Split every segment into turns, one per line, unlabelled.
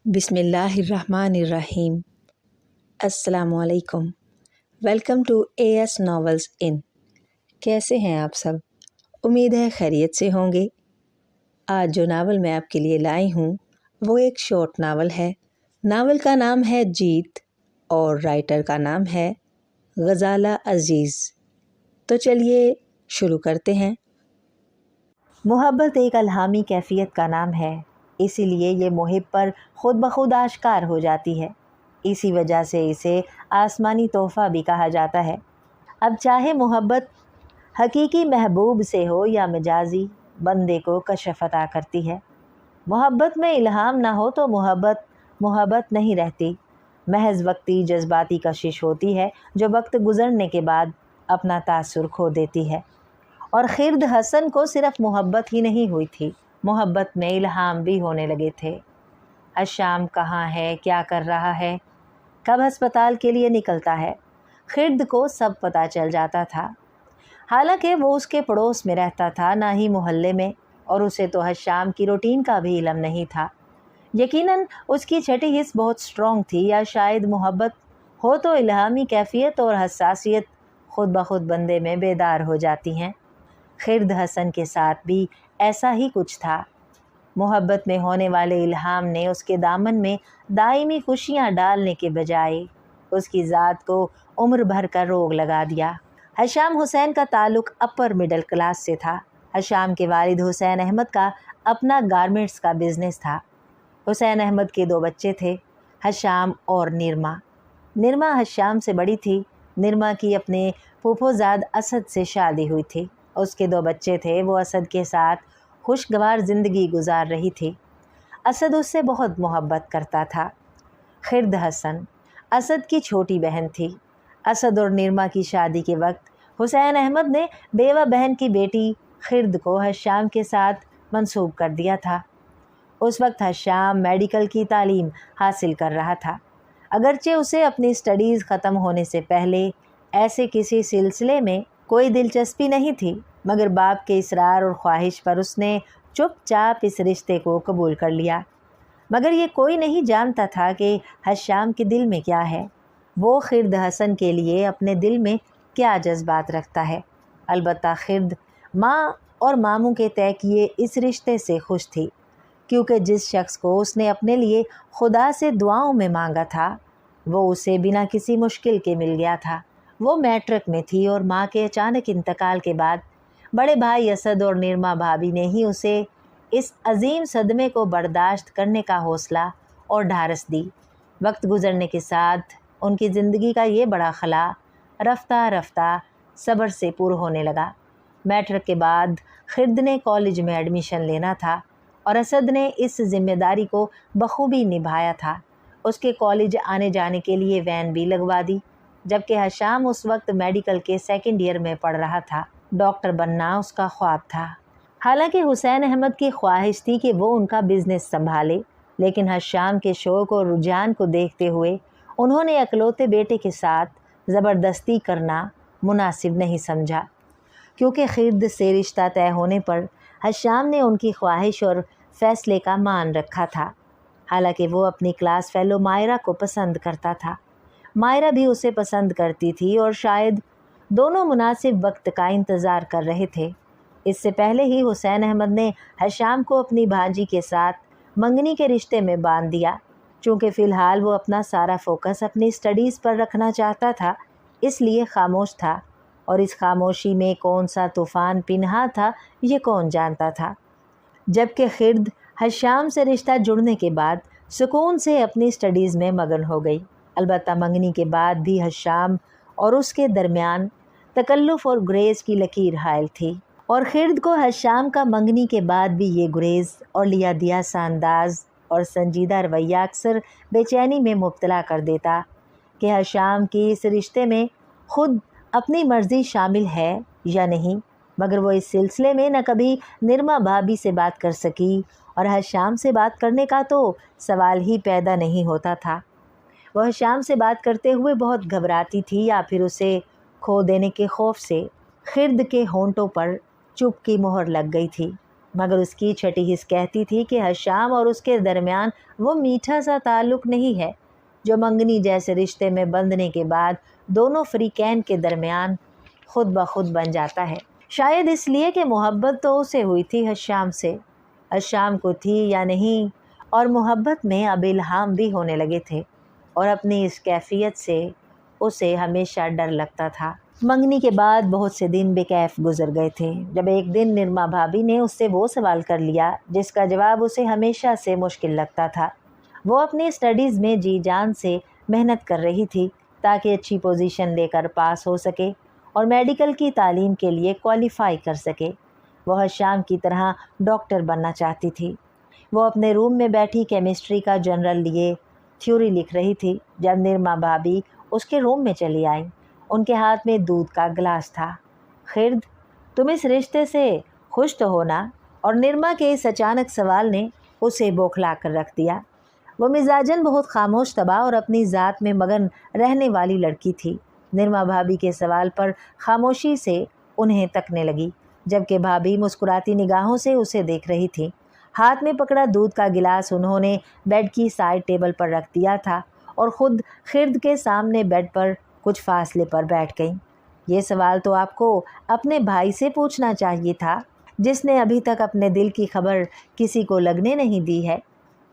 बिस्मिल्लाहिर्रहमानिर्रहीम। अस्सलामुअलैकुम। Welcome to AS novels इन। कैसे हैं आप सब? उम्मीद है खैरियत से होंगे। आज जो नावल मैं आपके लिए लाई हूँ वो एक शॉर्ट नावल है। नावल का नाम है जीत और राइटर का नाम है गज़ाला अज़ीज़। तो चलिए शुरू करते हैं। मोहब्बत एक अल्हामी कैफियत का नाम है, इसीलिए ये मुहिब पर ख़ुद ब खुद आश्कार हो जाती है। इसी वजह से इसे आसमानी तोहफ़ा भी कहा जाता है। अब चाहे मोहब्बत हकीकी महबूब से हो या मजाजी, बंदे को कशफ अता करती है। मोहब्बत में इल्हाम ना हो तो मोहब्बत नहीं रहती। महज वक्ती जज्बाती कशिश होती है जो वक्त गुज़रने के बाद अपना तासुर खो देती है। और खिर्द हसन को सिर्फ मोहब्बत ही नहीं हुई थी, मोहब्बत में इल्हाम भी होने लगे थे। हशाम कहाँ है, क्या कर रहा है, कब अस्पताल के लिए निकलता है, खिर्द को सब पता चल जाता था। हालांकि वो उसके पड़ोस में रहता था, ना ही मोहल्ले में, और उसे तो हशाम की रूटीन का भी इल्म नहीं था। यकीनन उसकी छठी हिस्स बहुत स्ट्रॉन्ग थी, या शायद मोहब्बत हो तो इल्हामी कैफियत और हसासियत खुद ब खुद बंदे में बेदार हो जाती हैं। खिर्द हसन के साथ भी ऐसा ही कुछ था। मोहब्बत में होने वाले इल्हाम ने उसके दामन में दायमी खुशियाँ डालने के बजाय उसकी ज़ात को उम्र भर का रोग लगा दिया। हशाम हुसैन का ताल्लुक़ अपर मिडिल क्लास से था। हशाम के वालिद हुसैन अहमद का अपना गारमेंट्स का बिज़नेस था। हुसैन अहमद के 2 बच्चे थे, हशाम और निरमा। निरमा हशाम से बड़ी थी। निरमा की अपने फूफोजाद असद से शादी हुई थी। उसके 2 बच्चे थे। वो असद के साथ खुशगवार ज़िंदगी गुजार रही थी। असद उससे बहुत मोहब्बत करता था। खिर्द हसन असद की छोटी बहन थी। असद और निरमा की शादी के वक्त हुसैन अहमद ने बेवा बहन की बेटी खिर्द को हशाम के साथ मंसूब कर दिया था। उस वक्त हशाम मेडिकल की तालीम हासिल कर रहा था। अगरचे उसे अपनी स्टडीज़ ख़त्म होने से पहले ऐसे किसी सिलसिले में कोई दिलचस्पी नहीं थी, मगर बाप के इसरार और ख्वाहिश पर उसने चुपचाप इस रिश्ते को कबूल कर लिया। मगर ये कोई नहीं जानता था कि हशाम के दिल में क्या है, वो खिर्द हसन के लिए अपने दिल में क्या जज्बात रखता है। अलबत्ता खिर्द माँ और मामू के तय किए इस रिश्ते से खुश थी, क्योंकि जिस शख्स को उसने अपने लिए खुदा से दुआओं में मांगा था वो उसे बिना किसी मुश्किल के मिल गया था। वो मैट्रिक में थी और माँ के अचानक इंतकाल के बाद बड़े भाई असद और निरमा भाभी ने ही उसे इस अजीम सदमे को बर्दाश्त करने का हौसला और ढारस दी। वक्त गुजरने के साथ उनकी ज़िंदगी का ये बड़ा खला रफ्ता रफ्ता सब्र से पूरा होने लगा। मैट्रिक के बाद खिर्द ने कॉलेज में एडमिशन लेना था और असद ने इस जिम्मेदारी को बखूबी निभाया था। उसके कॉलेज आने जाने के लिए वैन भी लगवा दी, जबकि हशाम उस वक्त मेडिकल के 2nd ईयर में पढ़ रहा था। डॉक्टर बनना उसका ख्वाब था। हालांकि हुसैन अहमद की ख्वाहिश थी कि वो उनका बिज़नेस संभाले, लेकिन हशाम के शौक़ और रुझान को देखते हुए उन्होंने अकलौते बेटे के साथ ज़बरदस्ती करना मुनासिब नहीं समझा, क्योंकि खिर्द से रिश्ता तय होने पर हशाम ने उनकी ख्वाहिश और फ़ैसले का मान रखा था। हालांकि वो अपनी क्लास फ़ेलो मायरा को पसंद करता था। मायरा भी उसे पसंद करती थी और शायद दोनों मुनासिब वक्त का इंतज़ार कर रहे थे। इससे पहले ही हुसैन अहमद ने हशाम को अपनी भांजी के साथ मंगनी के रिश्ते में बांध दिया। चूँकि फ़िलहाल वो अपना सारा फोकस अपनी स्टडीज़ पर रखना चाहता था, इसलिए खामोश था, और इस खामोशी में कौन सा तूफ़ान पिन्हा था ये कौन जानता था। जबकि खिर्द हशाम से रिश्ता जुड़ने के बाद सुकून से अपनी स्टडीज़ में मगन हो गई। अलबत्ता मंगनी के बाद भी हशाम और उसके दरमियान तकल्लुफ़ और गुरेज़ की लकीर हायल थी, और खिर्द को हशाम का मंगनी के बाद भी ये गुरेज़ और लिया दिया सा अंदाज़ और संजीदा रवैया अक्सर बेचैनी में मुब्तला कर देता कि हशाम की इस रिश्ते में ख़ुद अपनी मर्ज़ी शामिल है या नहीं। मगर वो इस सिलसिले में न कभी निरमा भाभी से बात कर सकी, और हशाम से बात करने का तो सवाल ही पैदा नहीं होता था। वह हशाम से बात करते हुए बहुत घबराती थी, या फिर उसे खो देने के खौफ से खिर्द के होंठों पर चुप की मोहर लग गई थी। मगर उसकी छठी हिस्स कहती थी कि हशाम और उसके दरमियान वो मीठा सा ताल्लुक़ नहीं है जो मंगनी जैसे रिश्ते में बंधने के बाद दोनों फ्रीकैन के दरमियान खुद ब खुद बन जाता है। शायद इसलिए कि मोहब्बत तो उसे हुई थी हशाम से, हशाम को थी या नहीं, और मोहब्बत में अब इल्हाम भी होने लगे थे और अपनी इस कैफियत से उसे हमेशा डर लगता था। मंगनी के बाद बहुत से दिन बेकैफ गुजर गए थे जब एक दिन निरमा भाभी ने उससे वो सवाल कर लिया जिसका जवाब उसे हमेशा से मुश्किल लगता था। वो अपनी स्टडीज़ में जी जान से मेहनत कर रही थी ताकि अच्छी पोजीशन लेकर पास हो सके और मेडिकल की तालीम के लिए क्वालिफ़ाई कर सके। वो हशाम की तरह डॉक्टर बनना चाहती थी। वो अपने रूम में बैठी केमिस्ट्री का जनरल लिए थ्योरी लिख रही थी जब निरमा भाभी उसके रूम में चली आई। उनके हाथ में दूध का गिलास था। खिर्द, तुम इस रिश्ते से खुश तो हो ना? और निरमा के इस अचानक सवाल ने उसे बौखला कर रख दिया। वो मिजाजन बहुत खामोश तबा और अपनी ज़ात में मगन रहने वाली लड़की थी। निरमा भाभी के सवाल पर खामोशी से उन्हें तकने लगी जबकि भाभी मुस्कुराती निगाहों से उसे देख रही थी। हाथ में पकड़ा दूध का गिलास उन्होंने बेड की साइड टेबल पर रख दिया था और ख़ुद खिर्द के सामने बेड पर कुछ फासले पर बैठ गईं। ये सवाल तो आपको अपने भाई से पूछना चाहिए था जिसने अभी तक अपने दिल की खबर किसी को लगने नहीं दी है।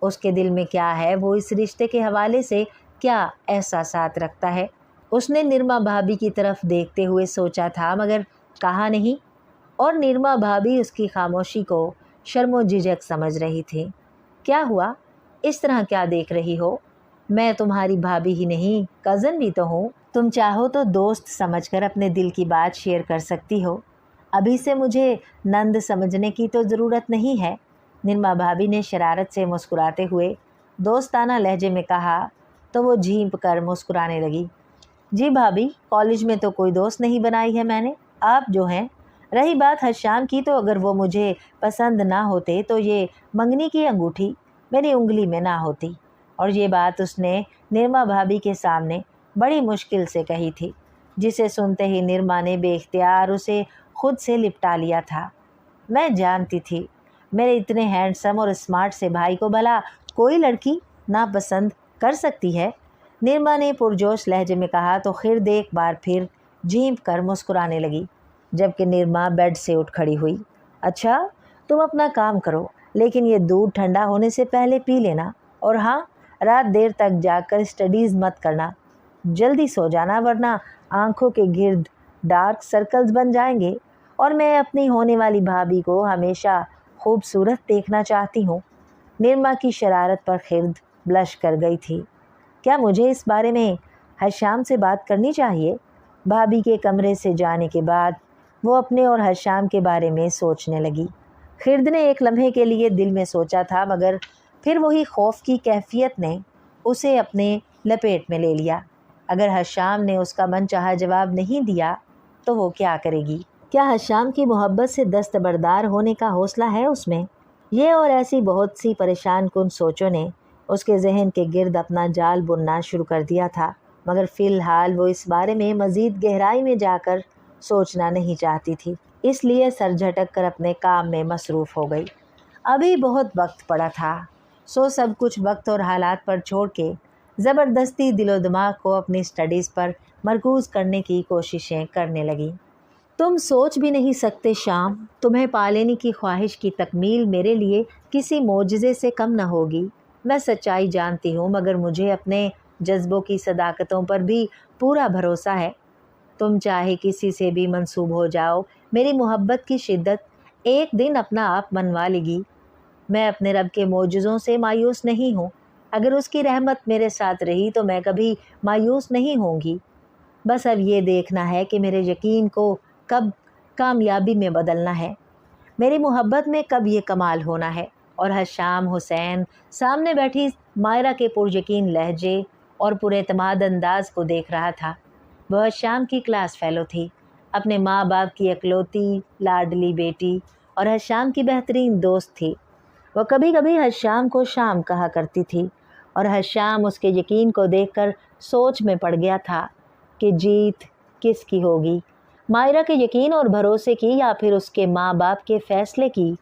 उसके दिल में क्या है, वो इस रिश्ते के हवाले से क्या एहसासात रखता है। उसने निरमा भाभी की तरफ देखते हुए सोचा था मगर कहा नहीं, और निरमा भाभी उसकी खामोशी को शर्मो झिझक समझ रही थी। क्या हुआ, इस तरह क्या देख रही हो? मैं तुम्हारी भाभी ही नहीं, कज़न भी तो हूँ। तुम चाहो तो दोस्त समझकर अपने दिल की बात शेयर कर सकती हो। अभी से मुझे नंद समझने की तो ज़रूरत नहीं है। निरमा भाभी ने शरारत से मुस्कुराते हुए दोस्ताना लहजे में कहा तो वो झींप कर मुस्कुराने लगी। जी भाभी, कॉलेज में तो कोई दोस्त नहीं बनाई है मैंने, आप जो हैं। रही बात हशाम की, तो अगर वो मुझे पसंद ना होते तो ये मंगनी की अंगूठी मेरी उंगली में ना होती। और ये बात उसने निरमा भाभी के सामने बड़ी मुश्किल से कही थी, जिसे सुनते ही निरमा ने बेख्तियार उसे खुद से लिपटा लिया था। मैं जानती थी मेरे इतने हैंडसम और स्मार्ट से भाई को भला कोई लड़की नापसंद कर सकती है, निरमा ने पुरजोश लहजे में कहा। तो खिर्द एक बार फिर झींप कर मुस्कुराने लगी जबकि निरमा बेड से उठ खड़ी हुई। अच्छा, तुम अपना काम करो, लेकिन ये दूध ठंडा होने से पहले पी लेना। और हाँ, रात देर तक जाकर स्टडीज़ मत करना, जल्दी सो जाना वरना आँखों के गिर्द डार्क सर्कल्स बन जाएंगे और मैं अपनी होने वाली भाभी को हमेशा खूबसूरत देखना चाहती हूँ। निरमा की शरारत पर खिर्द ब्लश कर गई थी। क्या मुझे इस बारे में हशाम से बात करनी चाहिए? भाभी के कमरे से जाने के बाद वो अपने और हशाम के बारे में सोचने लगी। खिर्द ने एक लम्हे के लिए दिल में सोचा था मगर फिर वही खौफ की कैफियत ने उसे अपने लपेट में ले लिया। अगर हशाम ने उसका मनचाहा जवाब नहीं दिया तो वो क्या करेगी? क्या हशाम की मोहब्बत से दस्तबरदार होने का हौसला है उसमें? ये और ऐसी बहुत सी परेशान कुन सोचों ने उसके जहन के गिर्द अपना जाल बुनना शुरू कर दिया था, मगर फ़िलहाल वो इस बारे में मज़ीद गहराई में जाकर सोचना नहीं चाहती थी, इसलिए सर झटक कर अपने काम में मसरूफ़ हो गई। अभी बहुत वक्त पड़ा था, सो सब कुछ वक्त और हालात पर छोड़ के ज़बरदस्ती दिलो दिमाग को अपनी स्टडीज़ पर मरकूज़ करने की कोशिशें करने लगी। तुम सोच भी नहीं सकते शाम, तुम्हें पा लेने की ख्वाहिश की तकमील मेरे लिए किसी मोजज़े से कम न होगी। मैं सच्चाई जानती हूँ मगर मुझे अपने जज्बों की सदाकतों पर भी पूरा भरोसा है। तुम चाहे किसी से भी मंसूब हो जाओ, मेरी मोहब्बत की शिद्दत एक दिन अपना आप मनवा लेगी। मैं अपने रब के मोजज़ों से मायूस नहीं हूँ। अगर उसकी रहमत मेरे साथ रही तो मैं कभी मायूस नहीं होंगी। बस अब ये देखना है कि मेरे यकीन को कब कामयाबी में बदलना है, मेरी मोहब्बत में कब ये कमाल होना है। और हशाम हुसैन सामने बैठी मायरा के पुरयकीन लहजे और पुरएतमाद अंदाज को देख रहा था। वह हशाम की क्लास फ़ेलो थी, अपने माँ बाप की इकलौती लाडली बेटी और हशाम की बेहतरीन दोस्त थी। वह कभी कभी हशाम को शाम कहा करती थी और हशाम उसके यकीन को देखकर सोच में पड़ गया था कि जीत किसकी होगी, मायरा के यकीन और भरोसे की या फिर उसके माँ बाप के फ़ैसले की।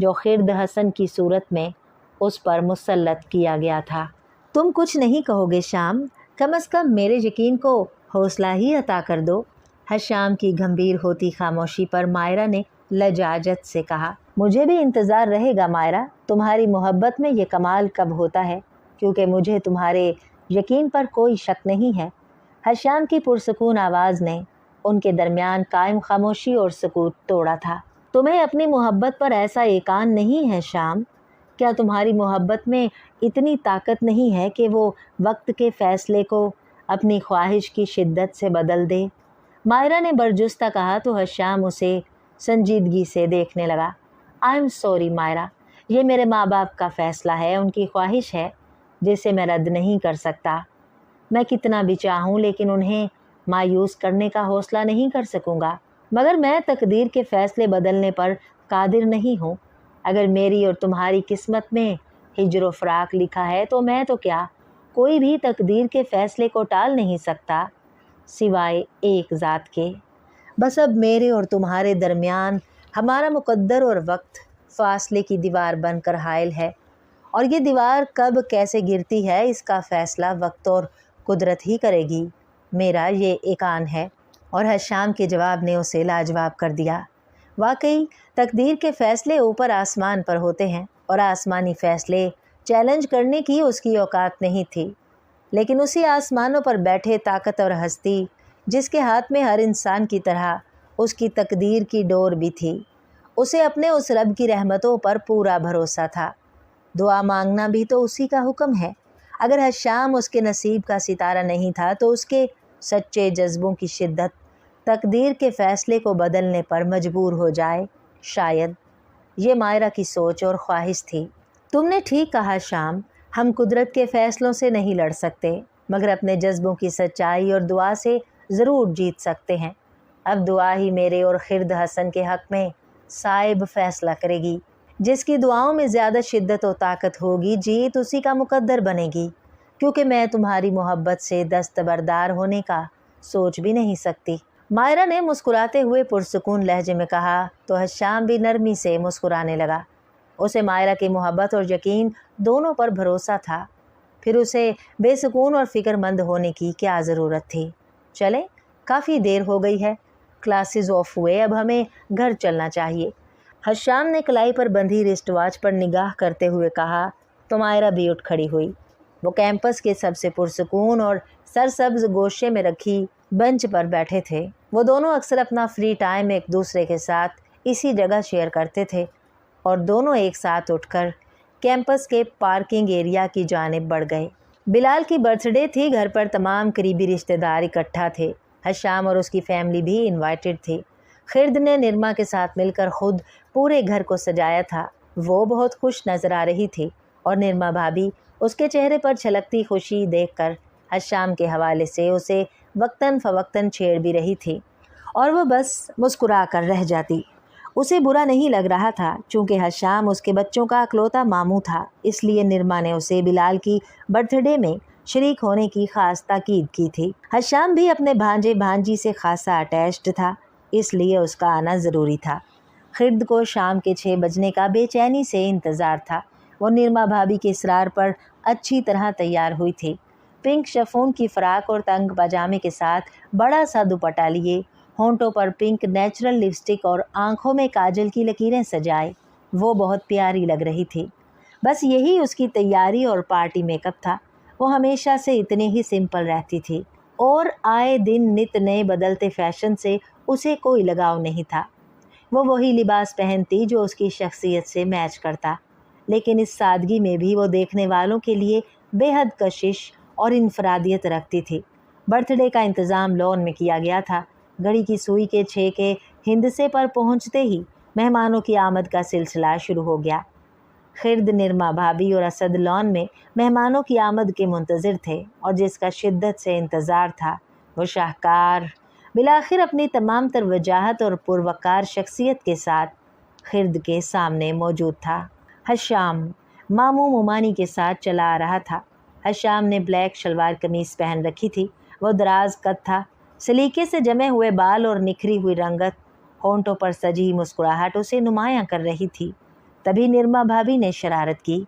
जो खिर्द हसन की सूरत में उस पर मुसल्लत किया गया था। तुम कुछ नहीं कहोगे शाम, कम अज़ कम मेरे यकीन को हौसला ही अता कर दो। हशाम की गंभीर होती खामोशी पर मायरा ने लजाजत से कहा, मुझे भी इंतज़ार रहेगा मायरा, तुम्हारी मोहब्बत में ये कमाल कब होता है, क्योंकि मुझे तुम्हारे यकीन पर कोई शक नहीं है। हशाम की पुरसकून आवाज़ ने उनके दरमियान कायम खामोशी और सुकूत तोड़ा था। तुम्हें अपनी मोहब्बत पर ऐसा एकान नहीं है शाम? क्या तुम्हारी मोहब्बत में इतनी ताकत नहीं है कि वो वक्त के फ़ैसले को अपनी ख्वाहिश की शिद्दत से बदल दे? मायरा ने बरजुस्ता कहा तो हशाम उसे संजीदगी से देखने लगा। आई एम सॉरी मायरा, ये मेरे माँ बाप का फ़ैसला है, उनकी ख्वाहिश है जिसे मैं रद्द नहीं कर सकता। मैं कितना भी चाहूँ लेकिन उन्हें मायूस करने का हौसला नहीं कर सकूँगा, मगर मैं तकदीर के फ़ैसले बदलने पर कादिर नहीं हूँ। अगर मेरी और तुम्हारी किस्मत में हिजर व फ़राक लिखा है तो मैं तो क्या, कोई भी तकदीर के फ़ैसले को टाल नहीं सकता सिवाय एक ज़ात के। बस अब मेरे और तुम्हारे दरमियान हमारा मुक़द्दर और वक्त फ़ासले की दीवार बनकर हायल है, और ये दीवार कब कैसे गिरती है इसका फ़ैसला वक्त और कुदरत ही करेगी। मेरा ये एकान है। और हशाम के जवाब ने उसे लाजवाब कर दिया। वाकई तकदीर के फ़ैसले ऊपर आसमान पर होते हैं और आसमानी फ़ैसले चैलेंज करने की उसकी औकात नहीं थी, लेकिन उसी आसमानों पर बैठे ताकत और हस्ती जिसके हाथ में हर इंसान की तरह उसकी तकदीर की डोर भी थी, उसे अपने उस रब की रहमतों पर पूरा भरोसा था। दुआ मांगना भी तो उसी का हुक्म है। अगर हशाम उसके नसीब का सितारा नहीं था तो उसके सच्चे जज्बों की शिद्दत तकदीर के फ़ैसले को बदलने पर मजबूर हो जाए। शायद ये मायरा की सोच और ख्वाहिश थी। तुमने ठीक कहा शाम, हम कुदरत के फ़ैसलों से नहीं लड़ सकते, मगर अपने जज्बों की सच्चाई और दुआ से ज़रूर जीत सकते हैं। अब दुआ ही मेरे और खिर्द हसन के हक़ में साइब फ़ैसला करेगी। जिसकी दुआओं में ज़्यादा शिद्दत और ताकत होगी, जीत उसी का मुक़द्दर बनेगी, क्योंकि मैं तुम्हारी मोहब्बत से दस्तबरदार होने का सोच भी नहीं सकती। मायरा ने मुस्कुराते हुए पुरसुकून लहजे में कहा तो हशाम भी नरमी से मुस्कुराने लगा। उसे मायरा की मोहब्बत और यकीन दोनों पर भरोसा था, फिर उसे बेसुकून और फ़िक्रमंद होने की क्या ज़रूरत थी। चलें, काफ़ी देर हो गई है, क्लासेस ऑफ हुए, अब हमें घर चलना चाहिए। हशाम ने कलाई पर बंधी रिस्ट वॉच पर निगाह करते हुए कहा तो मायरा भी उठ खड़ी हुई। वो कैंपस के सबसे पुरसुकून और सरसब्ज गोशे में रखी बेंच पर बैठे थे। वो दोनों अक्सर अपना फ्री टाइम एक दूसरे के साथ इसी जगह शेयर करते थे और दोनों एक साथ उठकर कैंपस के पार्किंग एरिया की जानिब बढ़ गए। बिलाल की बर्थडे थी, घर पर तमाम करीबी रिश्तेदार इकट्ठा थे। हशाम और उसकी फैमिली भी इनवाइटेड थी। खिर्द ने निरमा के साथ मिलकर खुद पूरे घर को सजाया था। वो बहुत खुश नज़र आ रही थी और निरमा भाभी उसके चेहरे पर छलकती खुशी देखकर हशाम के हवाले से उसे वक्तन फ़वक्तन छेड़ भी रही थी और वह बस मुस्कुरा कर रह जाती। उसे बुरा नहीं लग रहा था, चूँकि हशाम उसके बच्चों का अकलौता मामू था, इसलिए निरमा ने उसे बिलाल की बर्थडे में शरीक होने की खास ताकीद की थी। हशाम भी अपने भांजे भांजी से खासा अटैच्ड था, इसलिए उसका आना ज़रूरी था। खिर्द को शाम के 6 बजने का बेचैनी से इंतज़ार था। वो निरमा भाभी के इसरार पर अच्छी तरह तैयार हुई थी। पिंक शफून की फ़राक और तंग पजामे के साथ बड़ा सा दुपट्टा लिए, होंठों पर पिंक नेचुरल लिपस्टिक और आँखों में काजल की लकीरें सजाए, वो बहुत प्यारी लग रही थी। बस यही उसकी तैयारी और पार्टी मेकअप था। वो हमेशा से इतनी ही सिंपल रहती थी और आए दिन नित नए बदलते फैशन से उसे कोई लगाव नहीं था। वो वही लिबास पहनती जो उसकी शख्सियत से मैच करता, लेकिन इस सादगी में भी वो देखने वालों के लिए बेहद कशिश और इनफरादियत रखती थी। बर्थडे का इंतज़ाम लॉन में किया गया था। घड़ी की सुई के 6 के हिंदसे पर पहुंचते ही मेहमानों की आमद का सिलसिला शुरू हो गया। खिर्द, निरमा भाभी और असद लॉन में मेहमानों की आमद के मुंतज़िर थे और जिसका शिद्दत से इंतज़ार था वो शाहकार बिलाखिर अपनी तमाम तर वजाहत और पुरवकार शख्सियत के साथ खिर्द के सामने मौजूद था। हशाम मामू मुमानी के साथ चला आ रहा था। हशाम ने ब्लैक शलवार कमीज़ पहन रखी थी। वो दराज कद था, सलीके से जमे हुए बाल और निखरी हुई रंगत, होंठों पर सजी मुस्कुराहट उसे नुमायां कर रही थी। तभी निरमा भाभी ने शरारत की,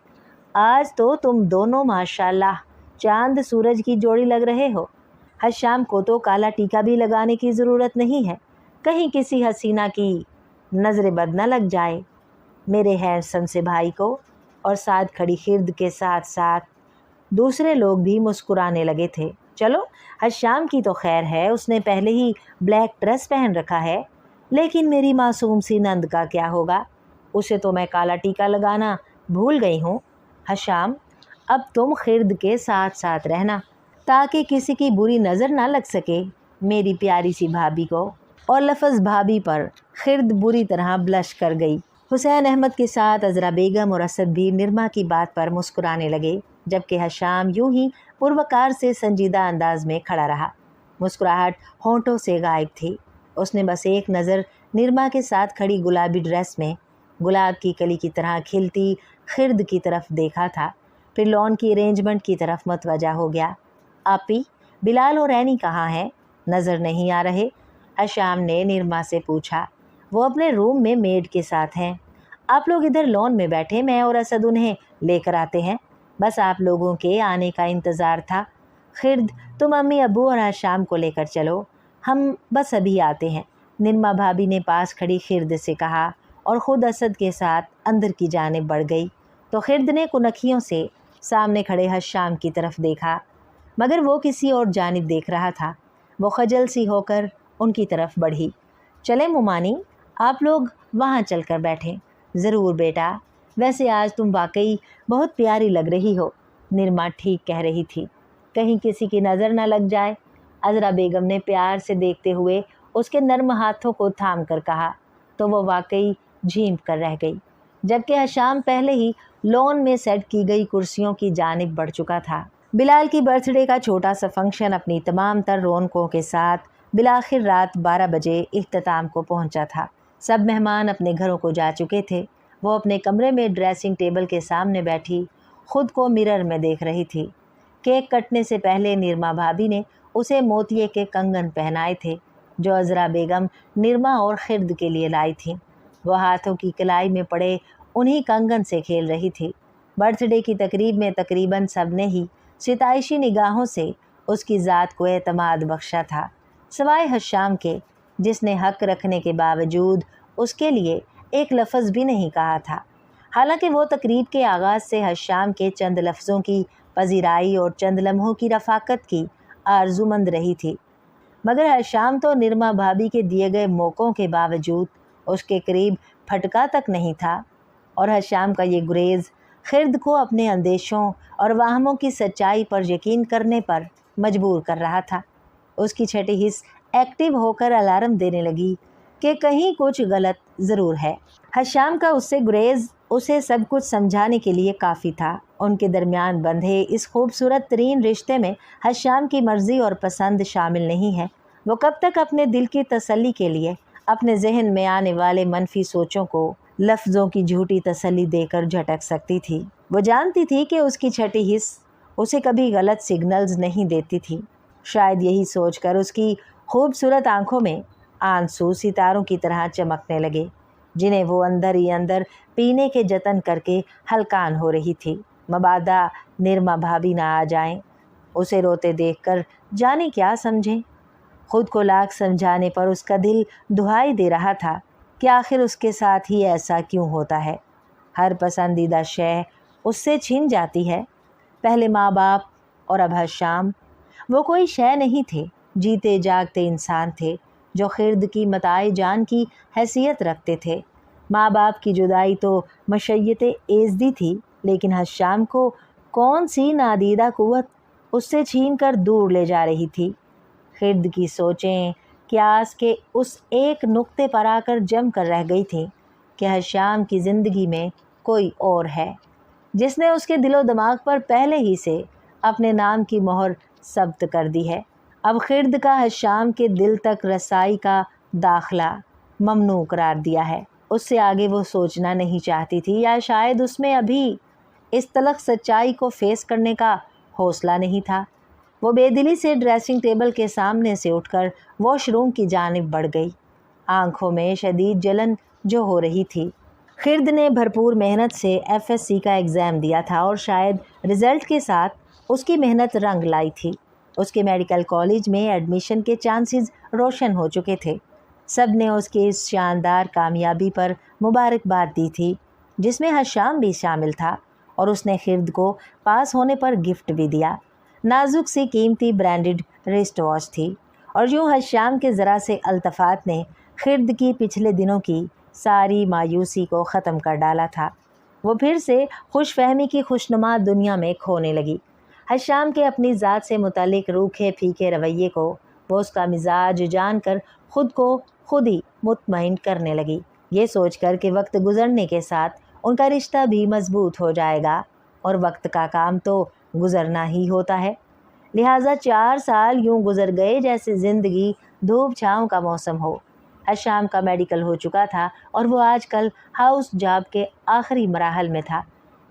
आज तो तुम दोनों माशाल्लाह चांद सूरज की जोड़ी लग रहे हो। हश्याम को तो काला टीका भी लगाने की ज़रूरत नहीं है, कहीं किसी हसीना की नज़र बद न लग जाए। मेरे हैंडसम से भाई को और साथ खड़ी खिर्द के साथ साथ दूसरे लोग भी मुस्कुराने लगे थे। चलो हश्याम की तो खैर है, उसने पहले ही ब्लैक ड्रेस पहन रखा है, लेकिन मेरी मासूम सी नंद का क्या होगा, उसे तो मैं काला टीका लगाना भूल गई हूँ। हश्याम, अब तुम खिर्द के साथ साथ रहना ताकि किसी की बुरी नज़र ना लग सके मेरी प्यारी सी भाभी को। और लफ्ज़ भाभी पर खिर्द बुरी तरह ब्लश कर गई। हुसैन अहमद के साथ अज़रा बेगम और असद भी निरमा की बात पर मुस्कुराने लगे, जबकि हश्याम यूं ही पुरवकार से संजीदा अंदाज में खड़ा रहा। मुस्कुराहट होंठों से गायब थी। उसने बस एक नज़र निरमा के साथ खड़ी गुलाबी ड्रेस में गुलाब की कली की तरह खिलती खिर्द की तरफ देखा था, फिर लॉन की अरेंजमेंट की तरफ मतवजा हो गया। आपी, बिलाल और रैनी कहाँ हैं? नज़र नहीं आ रहे? हश्याम ने निरमा से पूछा। वो अपने रूम में मेड के साथ हैं। आप लोग इधर लॉन में बैठे, मैं और असद उन्हें लेकर आते हैं। बस आप लोगों के आने का इंतज़ार था। खिर्द, तुम अम्मी अब्बू और हश्याम को लेकर चलो, हम बस अभी आते हैं। निरमा भाभी ने पास खड़ी खिर्द से कहा और ख़ुद असद के साथ अंदर की जानिब बढ़ गई। तो खिर्द ने कुनखियों से सामने खड़े हश्याम की तरफ देखा, मगर वो किसी और जानिब देख रहा था। वो खजल सी होकर उनकी तरफ बढ़ी। चले मुमानी, आप लोग वहाँ चलकर बैठें। ज़रूर बेटा, वैसे आज तुम वाकई बहुत प्यारी लग रही हो। निरमा ठीक कह रही थी, कहीं किसी की नज़र न लग जाए। अज़रा बेगम ने प्यार से देखते हुए उसके नर्म हाथों को थाम कर कहा, तो वो वाकई झीम कर रह गई, जबकि हश्याम पहले ही लॉन में सेट की गई कुर्सियों की जानिब बढ़ चुका था। बिलाल की बर्थडे का छोटा सा फंक्शन अपनी तमाम तर रौनकों के साथ बिलाखिर रात 12 बजे इख्तिताम को पहुंचा था। सब मेहमान अपने घरों को जा चुके थे। वो अपने कमरे में ड्रेसिंग टेबल के सामने बैठी खुद को मिरर में देख रही थी। केक कटने से पहले निरमा भाभी ने उसे मोतिये के कंगन पहनाए थे, जो अज़रा बेगम निरमा और खिर्द के लिए लाई थी। वो हाथों की कलाई में पड़े उन्हीं कंगन से खेल रही थी। बर्थडे की तकरीब में तकरीबन सब ने ही सिताइशी निगाहों से उसकी ज़ात को एतमाद बख्शा था, सिवाय हश्याम के, जिसने हक रखने के बावजूद उसके लिए एक लफ्ज़ भी नहीं कहा था। हालांकि वो तकरीब के आगाज़ से हश्याम के चंद लफ्ज़ों की पजीराई और चंद लम्हों की रफ़ाकत की आरज़ूमंद रही थी, मगर हश्याम तो निरमा भाभी के दिए गए मौक़ों के बावजूद उसके करीब फटका तक नहीं था। और हश्याम का ये गुरेज़ खिर्द को अपने अंदेशों और वाहमों की सच्चाई पर यकीन करने पर मजबूर कर रहा था। उसकी छठी हिस्स एक्टिव होकर अलार्म देने लगी कि कहीं कुछ गलत ज़रूर है। हश्याम का उससे गुरेज़ उसे सब कुछ समझाने के लिए काफ़ी था। उनके दरमियान बंधे इस खूबसूरत तरीन रिश्ते में हश्याम की मर्ज़ी और पसंद शामिल नहीं है। वो कब तक अपने दिल की तसल्ली के लिए अपने जहन में आने वाले मनफी सोचों को लफ्ज़ों की झूठी तसल्ली देकर झटक सकती थी। वो जानती थी कि उसकी छठी हिस्स उसे कभी गलत सिग्नल्स नहीं देती थी। शायद यही सोचकर उसकी खूबसूरत आंखों में आंसू सितारों की तरह चमकने लगे, जिन्हें वो अंदर ही अंदर पीने के जतन करके हलकान हो रही थी। मबादा निरमा भाभी ना आ जाएं, उसे रोते देखकर जाने क्या समझें। खुद को लाख समझाने पर उसका दिल दुहाई दे रहा था कि आखिर उसके साथ ही ऐसा क्यों होता है। हर पसंदीदा शय उससे छीन जाती है। पहले माँ बाप और अब हश्याम। वो कोई शय नहीं थे, जीते जागते इंसान थे जो खिर्द की मताए जान की हैसियत रखते थे। माँ बाप की जुदाई तो मशय्यत एज़दी थी, लेकिन हश्याम को कौन सी नादीदा कुव्वत उससे छीन कर दूर ले जा रही थी। खिर्द की सोचें क्यास के उस एक नुक्ते पर आकर जम कर रह गई थी कि हश्याम की ज़िंदगी में कोई और है, जिसने उसके दिलो दिमाग पर पहले ही से अपने नाम की मोहर सब्त कर दी है। अब खिर्द का हश्याम के दिल तक रसाई का दाखला ममनू करार दिया है। उससे आगे वो सोचना नहीं चाहती थी, या शायद उसमें अभी इस तलख सच्चाई को फेस करने का हौसला नहीं था। वो बेदिली से ड्रेसिंग टेबल के सामने से उठकर वॉशरूम की जानिब बढ़ गई। आंखों में शदीद जलन जो हो रही थी, خرد نے بھرپور محنت سے FSC کا ایگزام دیا تھا اور شاید رزلٹ کے ساتھ اس کی محنت رنگ لائی تھی۔ اس کے میڈیکل کالج میں ایڈمیشن کے چانسز روشن ہو چکے تھے۔ سب نے اس کی اس شاندار کامیابی پر مبارکباد دی تھی، جس میں حشام بھی شامل تھا، اور اس نے خرد کو پاس ہونے پر گفٹ بھی دیا۔ نازک سی قیمتی برانڈڈ رسٹ واچ تھی، اور یوں حشام کے ذرا سے التفات نے خرد کی پچھلے دنوں کی ساری مایوسی کو ختم کر ڈالا تھا۔ وہ پھر سے خوش فہمی کی خوشنما دنیا میں کھونے لگی۔ حشام کے اپنی ذات سے متعلق روکھے پھیکے رویے کو وہ اس کا مزاج جان کر خود کو خود ہی مطمئن کرنے لگی، یہ سوچ کر کہ وقت گزرنے کے ساتھ ان کا رشتہ بھی مضبوط ہو جائے گا، اور وقت کا کام تو گزرنا ہی ہوتا ہے۔ لہٰذا 4 سال یوں گزر گئے جیسے زندگی دھوپ چھاؤں کا موسم ہو۔ حشام کا میڈیکل ہو چکا تھا اور وہ آج کل ہاؤس جاب کے آخری مراحل میں تھا۔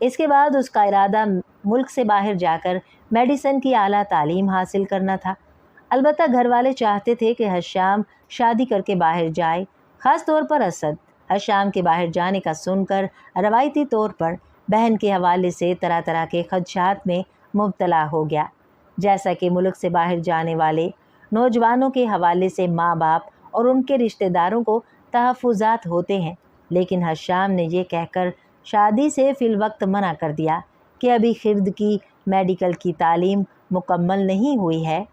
اس کے بعد اس کا ارادہ ملک سے باہر جا کر میڈیسن کی اعلیٰ تعلیم حاصل کرنا تھا۔ البتہ گھر والے چاہتے تھے کہ حشام شادی کر کے باہر جائے، خاص طور پر اسد۔ حشام کے باہر جانے کا سن کر روایتی طور پر بہن کے حوالے سے طرح طرح کے خدشات میں مبتلا ہو گیا، جیسا کہ ملک سے باہر جانے والے نوجوانوں کے حوالے سے ماں باپ اور ان کے رشتہ داروں کو تحفظات ہوتے ہیں۔ لیکن حشام نے یہ کہہ کر شادی سے فی الوقت منع کر دیا کہ ابھی خرد کی میڈیکل کی تعلیم مکمل نہیں ہوئی ہے،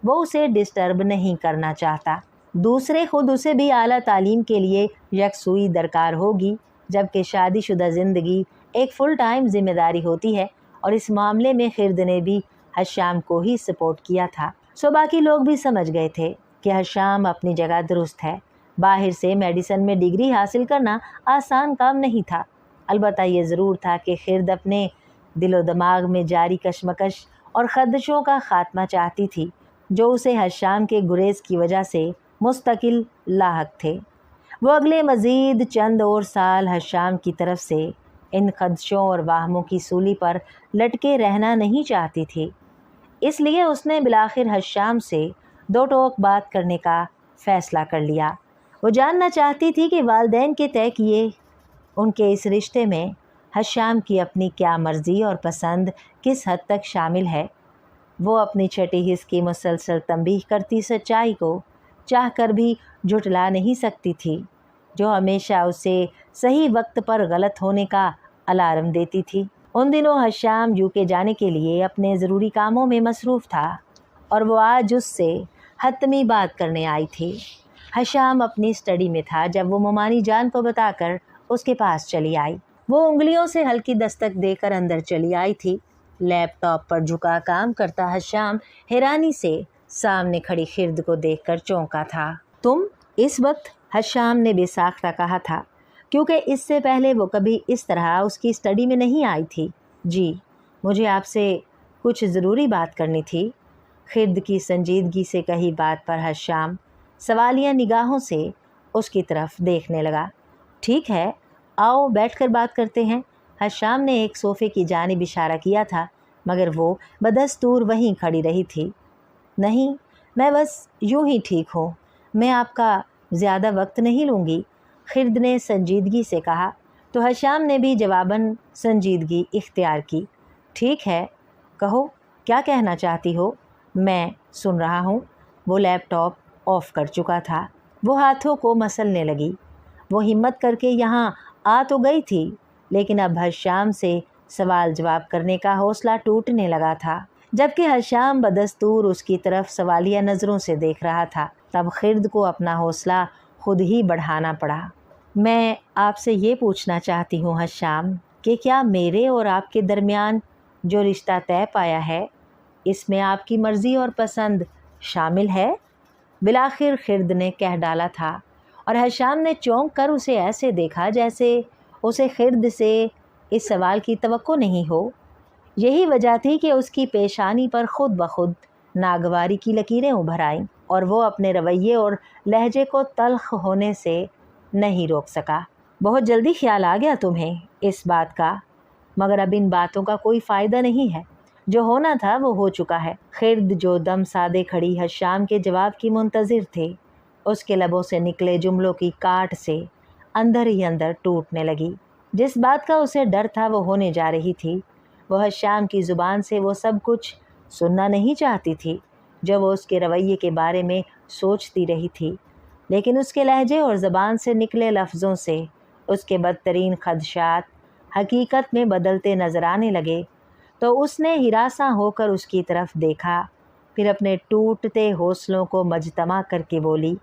وہ اسے ڈسٹرب نہیں کرنا چاہتا۔ دوسرے خود اسے بھی اعلیٰ تعلیم کے لیے یکسوئی درکار ہوگی، جبکہ شادی شدہ زندگی ایک فل ٹائم ذمہ داری ہوتی ہے، اور اس معاملے میں خرد نے بھی حشام کو ہی سپورٹ کیا تھا۔ باقی لوگ بھی سمجھ گئے تھے کہ حشام اپنی جگہ درست ہے۔ باہر سے میڈیسن میں ڈگری حاصل کرنا آسان کام نہیں تھا، البتہ یہ ضرور تھا کہ خرد اپنے دل و دماغ میں جاری کشمکش اور خدشوں کا خاتمہ چاہتی تھی، جو اسے حشام کے گریز کی وجہ سے مستقل لاحق تھے۔ وہ اگلے مزید چند اور سال حشام کی طرف سے ان خدشوں اور واہموں کی سولی پر لٹکے رہنا نہیں چاہتی تھی۔ اس لیے اس نے بالآخر حشام سے 2 ٹوک بات کرنے کا فیصلہ کر لیا۔ وہ جاننا چاہتی تھی کہ والدین کے طے کیے ان کے اس رشتے میں حشام کی اپنی کیا مرضی اور پسند کس حد تک شامل ہے۔ وہ اپنی چھٹی حس کی مسلسل تنبیہ کرتی سچائی کو چاہ کر بھی جھٹلا نہیں سکتی تھی، جو ہمیشہ اسے صحیح وقت پر غلط ہونے کا الارم دیتی تھی۔ ان دنوں حشام UK جانے کے لیے اپنے ضروری کاموں میں مصروف تھا، اور وہ آج اس سے حتمی بات کرنے آئی تھی۔ حشام اپنی اسٹڈی میں تھا جب وہ مومانی جان کو بتا کر اس کے پاس چلی آئی۔ وہ انگلیوں سے ہلکی دستک دے کر اندر چلی آئی تھی۔ لیپ ٹاپ پر جھکا کام کرتا حشام حیرانی سے سامنے کھڑی خرد کو دیکھ کر چونکا تھا۔ تم اس وقت؟ حشام نے بے ساختہ کہا تھا، کیونکہ اس سے پہلے وہ کبھی اس طرح اس کی اسٹڈی میں نہیں آئی تھی۔ جی، مجھے آپ سے کچھ ضروری بات کرنی تھی۔ خرد کی سنجیدگی سے کہی بات پر حشام سوالیہ نگاہوں سے اس کی طرف دیکھنے لگا۔ ٹھیک ہے، آؤ بیٹھ کر بات کرتے ہیں۔ حشام نے ایک صوفے کی جانب اشارہ کیا تھا، مگر وہ بدستور وہیں کھڑی رہی تھی۔ نہیں، میں بس یوں ہی ٹھیک ہوں، میں آپ کا زیادہ وقت نہیں لوں گی، خرد نے سنجیدگی سے کہا، تو حشام نے بھی جواباً سنجیدگی اختیار کی۔ ٹھیک ہے، کہو کیا کہنا چاہتی ہو، میں سن رہا ہوں۔ وہ لیپ ٹاپ آف کر چکا تھا۔ وہ ہاتھوں کو مسلنے لگی۔ وہ ہمت کر کے یہاں آ تو گئی تھی، لیکن اب حشام سے سوال جواب کرنے کا حوصلہ ٹوٹنے لگا تھا۔ جبکہ حشام بدستور اس کی طرف سوالیہ نظروں سے دیکھ رہا تھا، تب خرد کو اپنا حوصلہ خود ہی بڑھانا پڑا۔ میں آپ سے یہ پوچھنا چاہتی ہوں حشام کہ کیا میرے اور آپ کے درمیان جو رشتہ طے پایا ہے، اس میں آپ کی مرضی اور پسند شامل ہے؟ بالآخر خرد نے کہہ ڈالا تھا، اور حشام نے چونک کر اسے ایسے دیکھا جیسے اسے خرد سے اس سوال کی توقع نہیں ہو۔ یہی وجہ تھی کہ اس کی پیشانی پر خود بخود ناگواری کی لکیریں ابھر آئیں، اور وہ اپنے رویے اور لہجے کو تلخ ہونے سے نہیں روک سکا۔ بہت جلدی خیال آ گیا تمہیں اس بات کا، مگر اب ان باتوں کا کوئی فائدہ نہیں ہے، جو ہونا تھا وہ ہو چکا ہے۔ خرد جو دم سادے کھڑی حشام کے جواب کی منتظر تھے، اس کے لبوں سے نکلے جملوں کی کاٹ سے अंदर ही अंदर टूटने लगी। जिस बात का उसे डर था वो होने जा रही थी। वो हश्याम की ज़ुबान से वो सब कुछ सुनना नहीं चाहती थी जो वो उसके रवैये के बारे में सोचती रही थी, लेकिन उसके लहजे और ज़बान से निकले लफ्ज़ों से उसके बदतरीन खदशात हकीकत में बदलते नज़र आने लगे। तो उसने हिरासा होकर उसकी तरफ देखा, फिर अपने टूटते हौसलों को मजतमा करके बोली,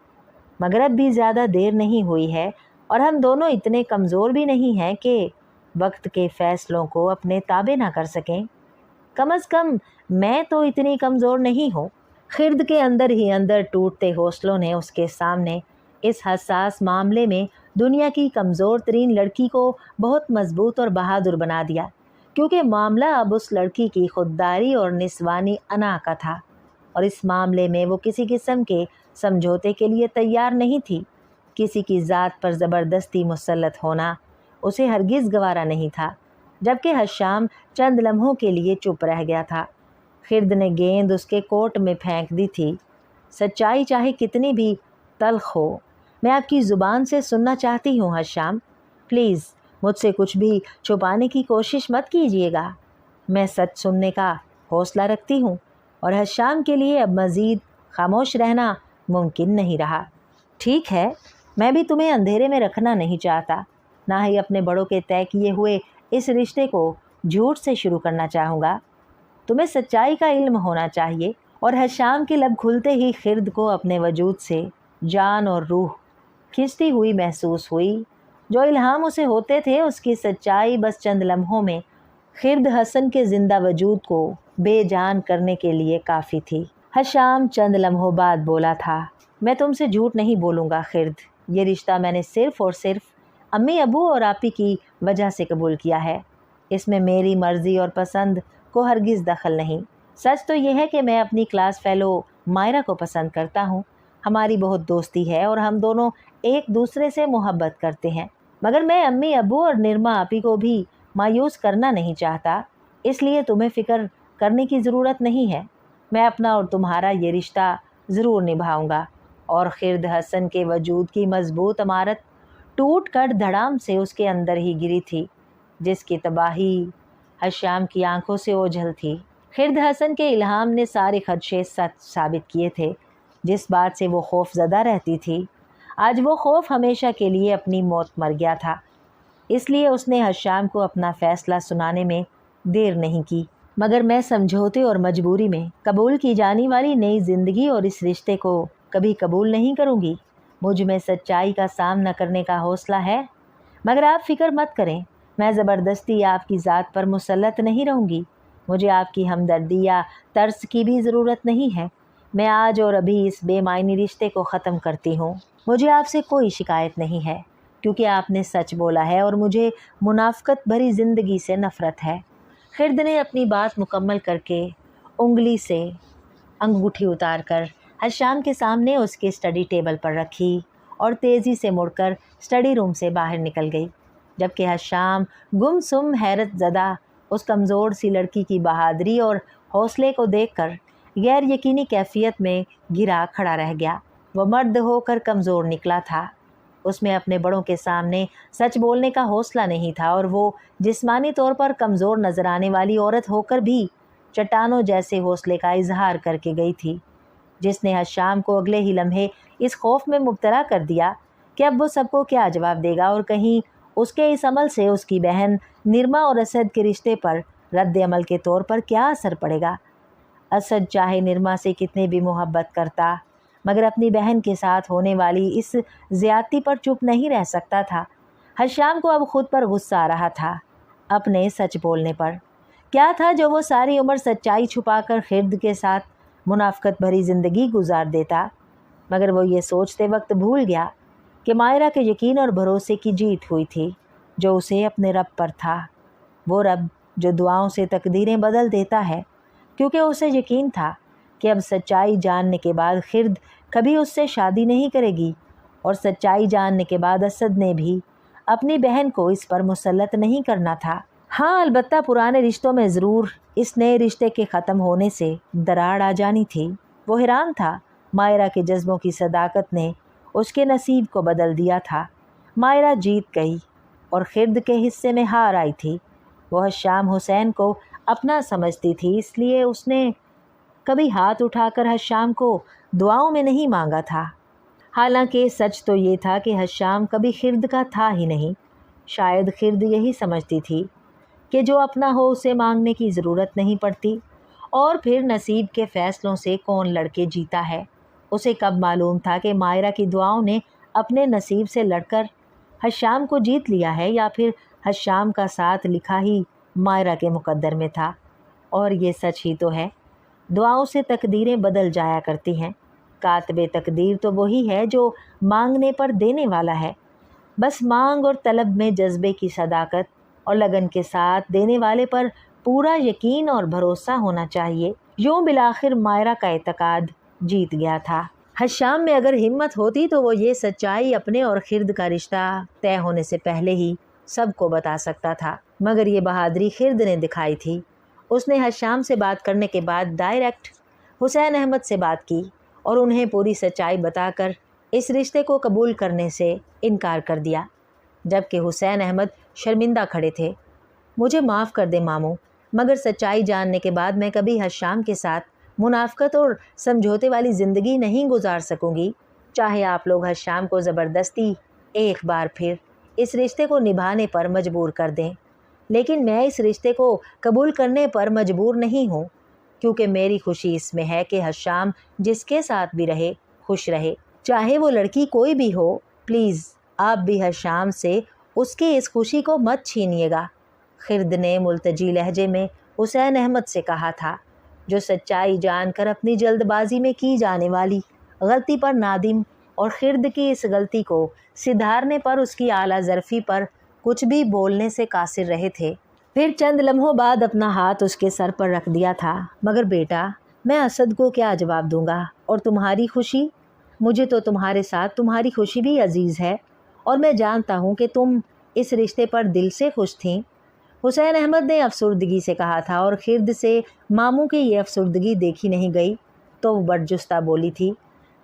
मगर अब भी ज़्यादा देर नहीं हुई है और हम दोनों इतने कमज़ोर भी नहीं हैं कि वक्त के फ़ैसलों को अपने ताबे ना कर सकें। कम अज़ कम मैं तो इतनी कमज़ोर नहीं हूँ। खिर्द के अंदर ही अंदर टूटते हौसलों ने उसके सामने इस हसास मामले में दुनिया की कमज़ोर तरीन लड़की को बहुत मजबूत और बहादुर बना दिया, क्योंकि मामला अब उस लड़की की खुददारी और निस्वानी अना का था और इस मामले में वो किसी किस्म के समझौते के लिए तैयार नहीं थी। किसी की ज़ात पर ज़बरदस्ती मुसल्लत होना उसे हरगिज़ गवारा नहीं था। जबकि हश्याम चंद लम्हों के लिए चुप रह गया था। खिर्द ने गेंद उसके कोट में फेंक दी थी। सच्चाई चाहे कितनी भी तल्ख हो, मैं आपकी ज़ुबान से सुनना चाहती हूँ हश्याम। प्लीज़ मुझसे कुछ भी छुपाने की कोशिश मत कीजिएगा। मैं सच सुनने का हौसला रखती हूँ और हश्याम के लिए अब मज़ीद खामोश रहना मुमकिन नहीं रहा। ठीक है, मैं भी तुम्हें अंधेरे में रखना नहीं चाहता, ना ही अपने बड़ों के तय किए हुए इस रिश्ते को झूठ से शुरू करना चाहूँगा। तुम्हें सच्चाई का इल्म होना चाहिए। और हश्याम के लब खुलते ही खिर्द को अपने वजूद से जान और रूह खिंचती हुई महसूस हुई। जो इल्हाम उसे होते थे उसकी सच्चाई बस चंद लम्हों में खिर्द हसन के ज़िंदा वजूद को बेजान करने के लिए काफ़ी थी। हश्याम चंद लम्हों बाद बोला था, मैं तुमसे झूठ नहीं बोलूँगा खिर्द, ये रिश्ता मैंने सिर्फ़ और सिर्फ अम्मी अबू और आपी की वजह से कबूल किया है। इसमें मेरी मर्ज़ी और पसंद को हरगिज़ दखल नहीं। सच तो यह है कि मैं अपनी क्लास फ़ेलो मायरा को पसंद करता हूँ। हमारी बहुत दोस्ती है और हम दोनों एक दूसरे से मोहब्बत करते हैं, मगर मैं अम्मी अबू और निरमा आपी को भी मायूस करना नहीं चाहता, इसलिए तुम्हें फ़िक्र करने की ज़रूरत नहीं है। मैं अपना और तुम्हारा ये रिश्ता ज़रूर निभाऊंगा। और खिर्द हसन के वजूद की मजबूत इमारत टूट कर धड़ाम से उसके अंदर ही गिरी थी, जिसकी तबाही हश्याम की आंखों से ओझल थी। खिर्द हसन के इल्हाम ने सारे खदशे सच साबित किए थे। जिस बात से वो खौफज़दा रहती थी, आज वो खौफ हमेशा के लिए अपनी मौत मर गया था। इसलिए उसने हश्याम को अपना फ़ैसला सुनाने में देर नहीं की। मगर मैं समझौते और मजबूरी में कबूल की जाने वाली नई ज़िंदगी और इस रिश्ते को कभी कबूल नहीं करूँगी। मुझ में सच्चाई का सामना करने का हौसला है, मगर आप फ़िक्र मत करें, मैं ज़बरदस्ती आपकी ज़ात पर मुसल्लत नहीं रहूँगी। मुझे आपकी हमदर्दी या तरस की भी ज़रूरत नहीं है। मैं आज और अभी इस बेमायनी रिश्ते को ख़त्म करती हूँ। मुझे आपसे कोई शिकायत नहीं है, क्योंकि आपने सच बोला है और मुझे मुनाफ़क़त भरी ज़िंदगी से नफ़रत है। खिर्द ने अपनी बात मुकम्मल करके उंगली से अंगूठी उतार कर हश्याम के सामने उसके स्टडी टेबल पर रखी और तेज़ी से मुड़कर स्टडी रूम से बाहर निकल गई, जबकि हश्याम गुमसुम हैरत ज़दा उस कमज़ोर सी लड़की की बहादुरी और हौसले को देखकर गैर यकीनी कैफियत में घिरा खड़ा रह गया। वह मर्द होकर कमज़ोर निकला था। उसमें अपने बड़ों के सामने सच बोलने का हौसला नहीं था और वो जिस्मानी तौर पर कमज़ोर नज़र आने वाली औरत होकर भी चट्टानों जैसे हौसले का इजहार करके गई थी, जिसने हश्याम को अगले ही लम्हे इस खौफ में मुब्तला कर दिया कि अब वो सबको क्या जवाब देगा और कहीं उसके इस अमल से उसकी बहन निरमा और असद के रिश्ते पर रद्द अमल के तौर पर क्या असर पड़ेगा। असद चाहे निरमा से कितने भी मोहब्बत करता, मगर अपनी बहन के साथ होने वाली इस ज़्यादती पर चुप नहीं रह सकता था। हश्याम को अब खुद पर गुस्सा आ रहा था, अपने सच बोलने पर। क्या था जो वो सारी उम्र सच्चाई छुपाकर खिर्द के साथ मुनाफ़क़त भरी ज़िंदगी गुजार देता, मगर वो ये सोचते वक्त भूल गया कि मायरा के यकीन और भरोसे की जीत हुई थी, जो उसे अपने रब पर था। वो रब जो दुआओं से तकदीरें बदल देता है, क्योंकि उसे यकीन था कि अब सच्चाई जानने के बाद खिर्द कभी उससे शादी नहीं करेगी और सच्चाई जानने के बाद असद ने भी अपनी बहन को इस पर मुसल्लत नहीं करना था। हाँ, अलबत्ता पुराने रिश्तों में ज़रूर इस नए रिश्ते के ख़त्म होने से दरार आ जानी थी। वो हैरान था, मायरा के जज्बों की सदाकत ने उसके नसीब को बदल दिया था। مائرہ جیت گئی اور خرد کے حصے میں ہار آئی تھی۔ وہ حشام حسین کو اپنا سمجھتی تھی، اس لیے اس نے کبھی ہاتھ اٹھا کر حشام کو دعاؤں میں نہیں مانگا تھا۔ حالانکہ سچ تو یہ تھا کہ حشام کبھی خرد کا تھا ہی نہیں۔ شاید خرد یہی سمجھتی تھی کہ جو اپنا ہو اسے مانگنے کی ضرورت نہیں پڑتی، اور پھر نصیب کے فیصلوں سے کون لڑ کے جیتا ہے۔ اسے کب معلوم تھا کہ مائرہ کی دعاؤں نے اپنے نصیب سے لڑ کر حشام کو جیت لیا ہے، یا پھر حشام کا ساتھ لکھا ہی مائرہ کے مقدر میں تھا۔ اور یہ سچ ہی تو ہے، دعاؤں سے تقدیریں بدل جایا کرتی ہیں۔ کاتب تقدیر تو وہی ہے جو مانگنے پر دینے والا ہے۔ بس مانگ اور طلب میں جذبے کی صداقت اور لگن کے ساتھ دینے والے پر پورا یقین اور بھروسہ ہونا چاہیے۔ یوں بالآخر مائرہ کا اعتقاد جیت گیا تھا۔ حشام میں اگر ہمت ہوتی تو وہ یہ سچائی اپنے اور خرد کا رشتہ طے ہونے سے پہلے ہی سب کو بتا سکتا تھا، مگر یہ بہادری خرد نے دکھائی تھی۔ اس نے حشام سے بات کرنے کے بعد ڈائریکٹ حسین احمد سے بات کی اور انہیں پوری سچائی بتا کر اس رشتے کو قبول کرنے سے انکار کر دیا، جبکہ حسین احمد شرمندہ کھڑے تھے۔ مجھے معاف کر دے ماموں، مگر سچائی جاننے کے بعد میں کبھی حشام کے ساتھ منافقت اور سمجھوتے والی زندگی نہیں گزار سکوں گی۔ چاہے آپ لوگ حشام کو زبردستی ایک بار پھر اس رشتے کو نبھانے پر مجبور کر دیں، لیکن میں اس رشتے کو قبول کرنے پر مجبور نہیں ہوں، کیونکہ میری خوشی اس میں ہے کہ حشام جس کے ساتھ بھی رہے خوش رہے، چاہے وہ لڑکی کوئی بھی ہو۔ پلیز آپ بھی حشام سے اس کی اس خوشی کو مت چھینیے گا، خرد نے ملتجی لہجے میں حسین احمد سے کہا تھا، جو سچائی جان کر اپنی جلد بازی میں کی جانے والی غلطی پر نادم اور خرد کی اس غلطی کو سدھارنے پر اس کی اعلیٰ ظرفی پر کچھ بھی بولنے سے قاصر رہے تھے۔ پھر چند لمحوں بعد اپنا ہاتھ اس کے سر پر رکھ دیا تھا۔ مگر بیٹا، میں اسد کو کیا جواب دوں گا؟ اور تمہاری خوشی؟ مجھے تو تمہارے ساتھ تمہاری خوشی بھی عزیز ہے، اور میں جانتا ہوں کہ تم اس رشتے پر دل سے خوش تھیں۔ حسین احمد نے افسردگی سے کہا تھا، اور خرد سے ماموں کی یہ افسردگی دیکھی نہیں گئی تو وہ برجستہ بولی تھی،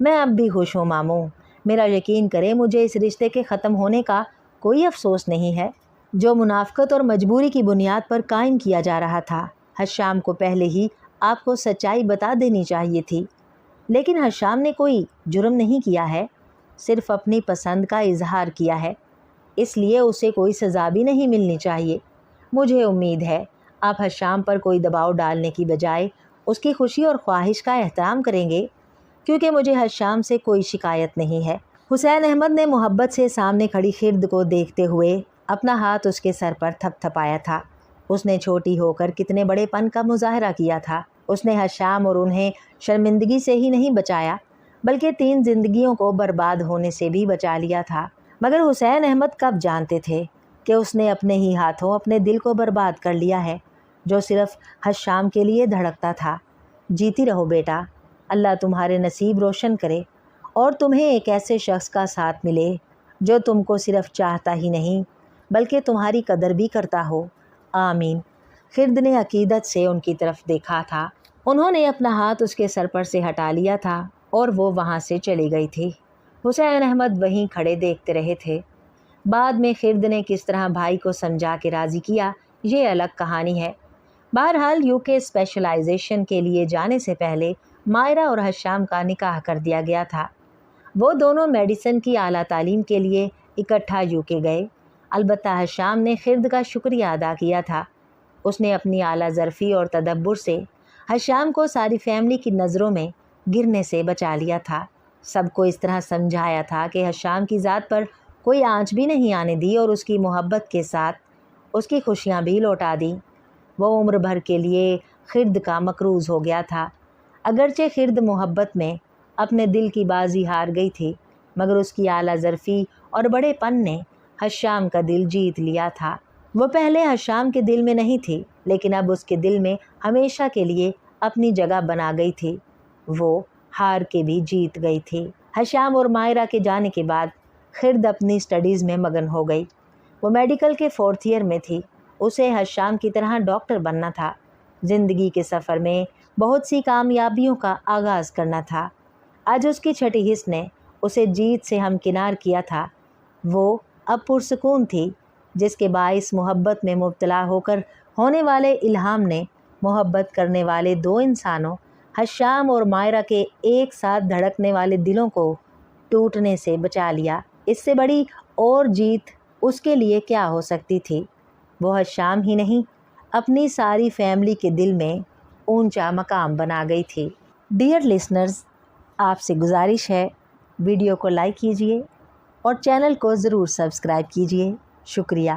میں اب بھی خوش ہوں ماموں، میرا یقین کرے مجھے اس رشتے کے ختم ہونے کا کوئی افسوس نہیں ہے، جو منافقت اور مجبوری کی بنیاد پر قائم کیا جا رہا تھا۔ حشام کو پہلے ہی آپ کو سچائی بتا دینی چاہیے تھی، لیکن حشام نے کوئی جرم نہیں کیا ہے، صرف اپنی پسند کا اظہار کیا ہے، اس لیے اسے کوئی سزا بھی نہیں ملنی چاہیے۔ مجھے امید ہے آپ حشام پر کوئی دباؤ ڈالنے کی بجائے اس کی خوشی اور خواہش کا احترام کریں گے، کیونکہ مجھے حشام سے کوئی شکایت نہیں ہے۔ حسین احمد نے محبت سے سامنے کھڑی خرد کو دیکھتے ہوئے اپنا ہاتھ اس کے سر پر تھپ تھپایا تھا۔ اس نے چھوٹی ہو کر کتنے بڑے پن کا مظاہرہ کیا تھا۔ اس نے حشام اور انہیں شرمندگی سے ہی نہیں بچایا، بلکہ 3 زندگیوں کو برباد ہونے سے بھی بچا لیا تھا۔ مگر حسین احمد کب جانتے تھے کہ اس نے اپنے ہی ہاتھوں اپنے دل کو برباد کر لیا ہے، جو صرف حشام کے لیے دھڑکتا تھا۔ جیتی رہو بیٹا، اللہ تمہارے نصیب روشن کرے اور تمہیں ایک ایسے شخص کا ساتھ ملے جو تم کو صرف چاہتا ہی نہیں بلکہ تمہاری قدر بھی کرتا ہو، آمین۔ خرد نے عقیدت سے ان کی طرف دیکھا تھا۔ انہوں نے اپنا ہاتھ اس کے سر پر سے ہٹا لیا تھا اور وہ وہاں سے چلی گئی تھی۔ حسین احمد وہیں کھڑے دیکھتے رہے تھے۔ بعد میں خرد نے کس طرح بھائی کو سمجھا کے راضی کیا، یہ الگ کہانی ہے۔ بہرحال یو کے اسپیشلائزیشن کے لیے جانے سے پہلے مائرہ اور حشام کا نکاح کر دیا گیا تھا۔ وہ دونوں میڈیسن کی اعلیٰ تعلیم کے لیے اکٹھا یو کے گئے۔ البتہ حشام نے خرد کا شکریہ ادا کیا تھا۔ اس نے اپنی اعلیٰ ظرفی اور تدبر سے حشام کو ساری فیملی کی نظروں میں گرنے سے بچا لیا تھا۔ سب کو اس طرح سمجھایا تھا کہ حشام کی ذات پر کوئی آنچ بھی نہیں آنے دی اور اس کی محبت کے ساتھ اس کی خوشیاں بھی لوٹا دیں۔ وہ عمر بھر کے لیے خرد کا مقروض ہو گیا تھا۔ اگرچہ خرد محبت میں اپنے دل کی بازی ہار گئی تھی، مگر اس کی اعلیٰ ظرفی اور بڑے پن نے حشام کا دل جیت لیا تھا۔ وہ پہلے حشام کے دل میں نہیں تھی، لیکن اب اس کے دل میں ہمیشہ کے لیے اپنی جگہ بنا گئی تھی۔ وہ ہار کے بھی جیت گئی تھی۔ حشام اور مائرہ کے جانے کے بعد خرد اپنی اسٹڈیز میں مگن ہو گئی۔ وہ میڈیکل کے 4th ایئر میں تھی۔ اسے حشام کی طرح ڈاکٹر بننا تھا۔ زندگی کے سفر میں بہت سی کامیابیوں کا آغاز کرنا تھا۔ آج اس کی چھٹی حص نے اسے جیت سے ہمکنار کیا تھا۔ وہ اب پرسکون تھی، جس کے باعث محبت میں مبتلا ہو کر ہونے والے الہام نے محبت کرنے والے دو انسانوں حشام اور مائرہ کے ایک ساتھ دھڑکنے والے دلوں کو ٹوٹنے سے بچا لیا۔ اس سے بڑی اور جیت اس کے لیے کیا ہو سکتی تھی؟ وہ حشام ہی نہیں، اپنی ساری فیملی کے دل میں اونچا مقام بنا گئی تھی۔ ڈیئر لسنرز، آپ سے گزارش ہے ویڈیو کو لائک کیجیے اور چینل کو ضرور سبسکرائب کیجیے۔ شکریہ۔